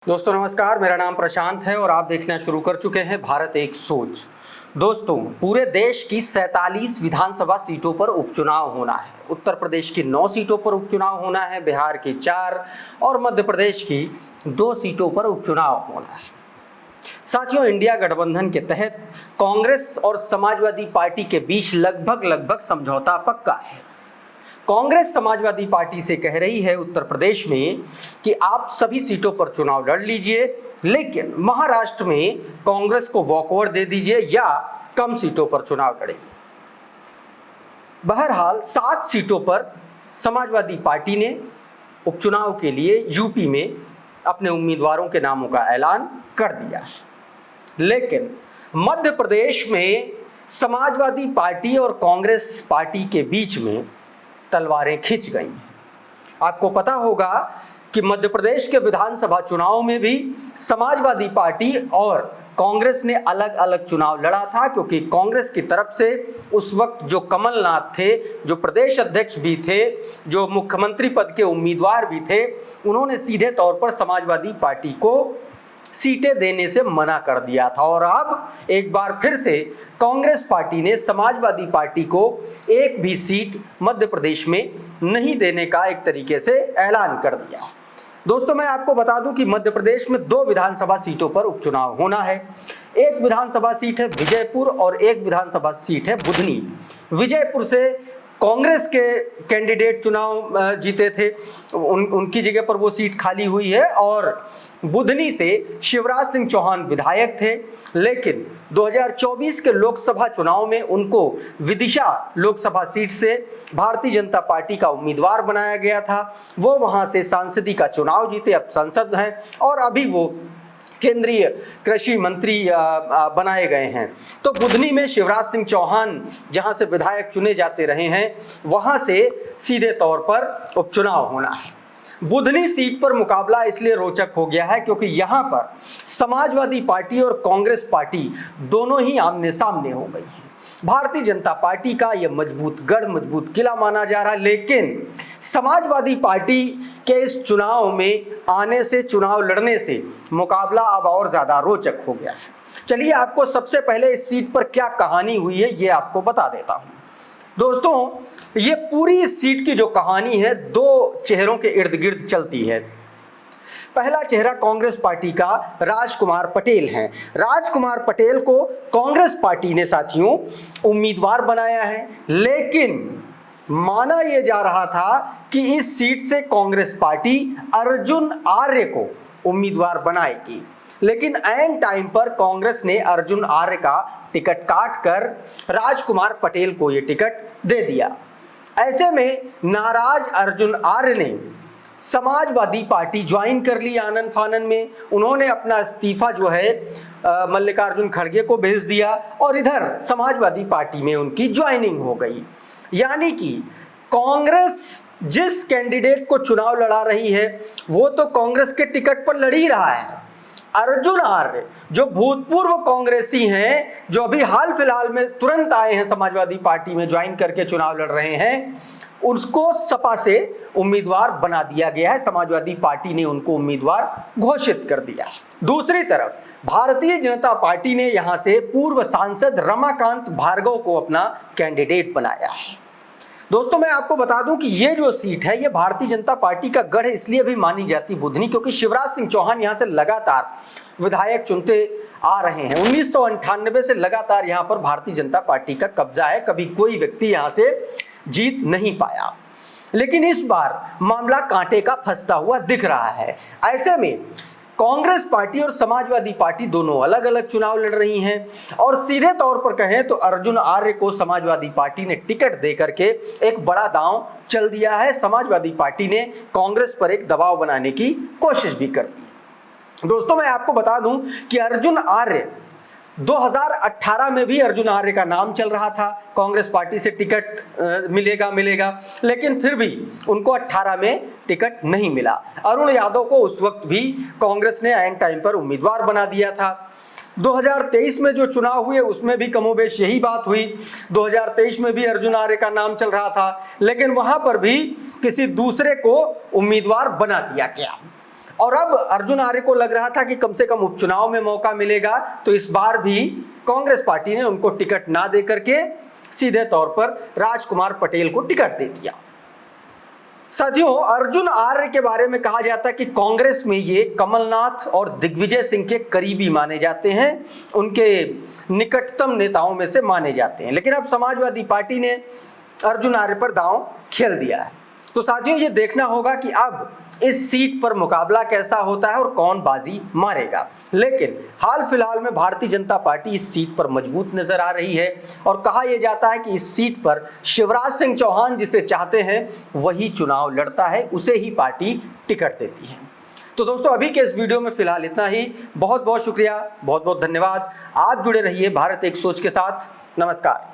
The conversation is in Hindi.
दोस्तों नमस्कार, मेरा नाम प्रशांत है और आप देखना शुरू कर चुके हैं भारत एक सोच। दोस्तों, पूरे देश की 47 विधानसभा सीटों पर उपचुनाव होना है। उत्तर प्रदेश की 9 सीटों पर उपचुनाव होना है, बिहार की 4 और मध्य प्रदेश की 2 सीटों पर उपचुनाव होना है। साथियों, इंडिया गठबंधन के तहत कांग्रेस और समाजवादी पार्टी के बीच लगभग समझौता पक्का है। कांग्रेस समाजवादी पार्टी से कह रही है उत्तर प्रदेश में कि आप सभी सीटों पर चुनाव लड़ लीजिए, लेकिन महाराष्ट्र में कांग्रेस को वॉकओवर दे दीजिए या कम सीटों पर चुनाव लड़ें। बहरहाल 7 सीटों पर समाजवादी पार्टी ने उपचुनाव के लिए यूपी में अपने उम्मीदवारों के नामों का ऐलान कर दिया है, लेकिन मध्य प्रदेश में समाजवादी पार्टी और कांग्रेस पार्टी के बीच में तलवारें खिंच गई। आपको पता होगा कि मध्य प्रदेश के विधानसभा चुनाव में भी समाजवादी पार्टी और कांग्रेस ने अलग अलग चुनाव लड़ा था, क्योंकि कांग्रेस की तरफ से उस वक्त जो कमलनाथ थे, जो प्रदेश अध्यक्ष भी थे, जो मुख्यमंत्री पद के उम्मीदवार भी थे, उन्होंने सीधे तौर पर समाजवादी पार्टी को सीटें देने से मना कर दिया था। और अब एक बार फिर से कांग्रेस पार्टी ने समाजवादी पार्टी को एक भी सीट मध्य प्रदेश में नहीं देने का एक तरीके से ऐलान कर दिया। दोस्तों, मैं आपको बता दूं कि मध्य प्रदेश में 2 विधानसभा सीटों पर उपचुनाव होना है। एक विधानसभा सीट है विजयपुर और एक विधानसभा सीट है बुधनी। विजयपुर से कांग्रेस के कैंडिडेट चुनाव जीते थे, उनकी जगह पर वो सीट खाली हुई है, और बुधनी से शिवराज सिंह चौहान विधायक थे, लेकिन 2024 के लोकसभा चुनाव में उनको विदिशा लोकसभा सीट से भारतीय जनता पार्टी का उम्मीदवार बनाया गया था। वो वहां से सांसदी का चुनाव जीते, अब सांसद हैं और अभी वो केंद्रीय कृषि मंत्री बनाए गए हैं। तो बुधनी में शिवराज सिंह चौहान जहां से विधायक चुने जाते रहे हैं, वहां से सीधे तौर पर उपचुनाव होना है। बुधनी सीट पर मुकाबला इसलिए रोचक हो गया है क्योंकि यहां पर समाजवादी पार्टी और कांग्रेस पार्टी दोनों ही आमने सामने हो गई हैं। भारतीय जनता पार्टी का यह मजबूत गढ़, मजबूत किला माना जा रहा है, लेकिन समाजवादी पार्टी के इस चुनाव में आने से, चुनाव लड़ने से मुकाबला अब और ज्यादा रोचक हो गया है। चलिए, आपको सबसे पहले इस सीट पर क्या कहानी हुई है ये आपको बता देता हूं। दोस्तों, ये पूरी सीट की जो कहानी है 2 चेहरों के इर्द गिर्द चलती है। पहला चेहरा कांग्रेस पार्टी का राजकुमार पटेल हैं। राजकुमार पटेल को कांग्रेस पार्टी ने साथियों उम्मीदवार बनाया है, लेकिन माना यह जा रहा था कि इस सीट से कांग्रेस पार्टी अर्जुन आर्य को उम्मीदवार बनाएगी, लेकिन ऐन टाइम पर कांग्रेस ने अर्जुन आर्य का टिकट काट कर राजकुमार पटेल को यह टिकट दे दिया। ऐसे में नाराज अर्जुन आर्य ने समाजवादी पार्टी ज्वाइन कर ली आनन फानन में। उन्होंने अपना इस्तीफा जो है मल्लिकार्जुन खड़गे को भेज दिया और इधर समाजवादी पार्टी में उनकी ज्वाइनिंग हो गई। यानी कि कांग्रेस जिस कैंडिडेट को चुनाव लड़ा रही है वो तो कांग्रेस के टिकट पर लड़ ही रहा है। अर्जुन आर्य जो भूतपूर्व कांग्रेसी हैं, जो अभी हाल फिलहाल में तुरंत आए हैं समाजवादी पार्टी में ज्वाइन करके चुनाव लड़ रहे हैं, उसको सपा से उम्मीदवार बना दिया गया है। समाजवादी पार्टी ने उनको उम्मीदवार घोषित कर दिया है। दूसरी तरफ भारतीय जनता पार्टी ने यहां से पूर्व सांसद रमाकांत भार्गव को अपना कैंडिडेट बनाया है। दोस्तों, मैं आपको बता दूं कि ये जो सीट है ये भारतीय जनता पार्टी का गढ़ इसलिए भी मानी जाती बुधनी, क्योंकि शिवराज सिंह चौहान यहां से लगातार विधायक चुनते आ रहे हैं। 1998 से लगातार यहां पर भारतीय जनता पार्टी का कब्जा है, कभी कोई व्यक्ति यहां से जीत नहीं पाया। लेकिन इस बार मामला कांटे का फंसता हुआ दिख रहा है। ऐसे में कांग्रेस पार्टी और समाजवादी पार्टी दोनों अलग अलग चुनाव लड़ रही हैं, और सीधे तौर पर कहें तो अर्जुन आर्य को समाजवादी पार्टी ने टिकट दे करके एक बड़ा दांव चल दिया है। समाजवादी पार्टी ने कांग्रेस पर एक दबाव बनाने की कोशिश भी कर दी। दोस्तों, मैं आपको बता दूं कि अर्जुन आर्य 2018 में भी अर्जुन आर्य का नाम चल रहा था, कांग्रेस पार्टी से टिकट मिलेगा, लेकिन फिर भी उनको 18 में टिकट नहीं मिला। अरुण यादव को उस वक्त भी कांग्रेस ने ऐन टाइम पर उम्मीदवार बना दिया था। 2023 में जो चुनाव हुए उसमें भी कमोबेश यही बात हुई। 2023 में भी अर्जुन आर्य का नाम चल रहा था, लेकिन वहां पर भी किसी दूसरे को उम्मीदवार बना दिया गया। और अब अर्जुन आर्य को लग रहा था कि कम से कम उपचुनाव में मौका मिलेगा, तो इस बार भी कांग्रेस पार्टी ने उनको टिकट ना दे करके सीधे तौर पर राजकुमार पटेल को टिकट दे दिया। साथियों, अर्जुन आर्य के बारे में कहा जाता है कि कांग्रेस में ये कमलनाथ और दिग्विजय सिंह के करीबी माने जाते हैं, उनके निकटतम नेताओं में से माने जाते हैं। लेकिन अब समाजवादी पार्टी ने अर्जुन आर्य पर दांव खेल दिया है। तो साथियों, ये देखना होगा कि अब इस सीट पर मुकाबला कैसा होता है और कौन बाजी मारेगा। लेकिन हाल फिलहाल में भारतीय जनता पार्टी इस सीट पर मजबूत नजर आ रही है और कहा यह जाता है कि इस सीट पर शिवराज सिंह चौहान जिसे चाहते हैं वही चुनाव लड़ता है, उसे ही पार्टी टिकट देती है। तो दोस्तों, अभी के इस वीडियो में फिलहाल इतना ही। बहुत बहुत शुक्रिया, बहुत बहुत धन्यवाद। आप जुड़े रहिए भारत एक सोच के साथ। नमस्कार।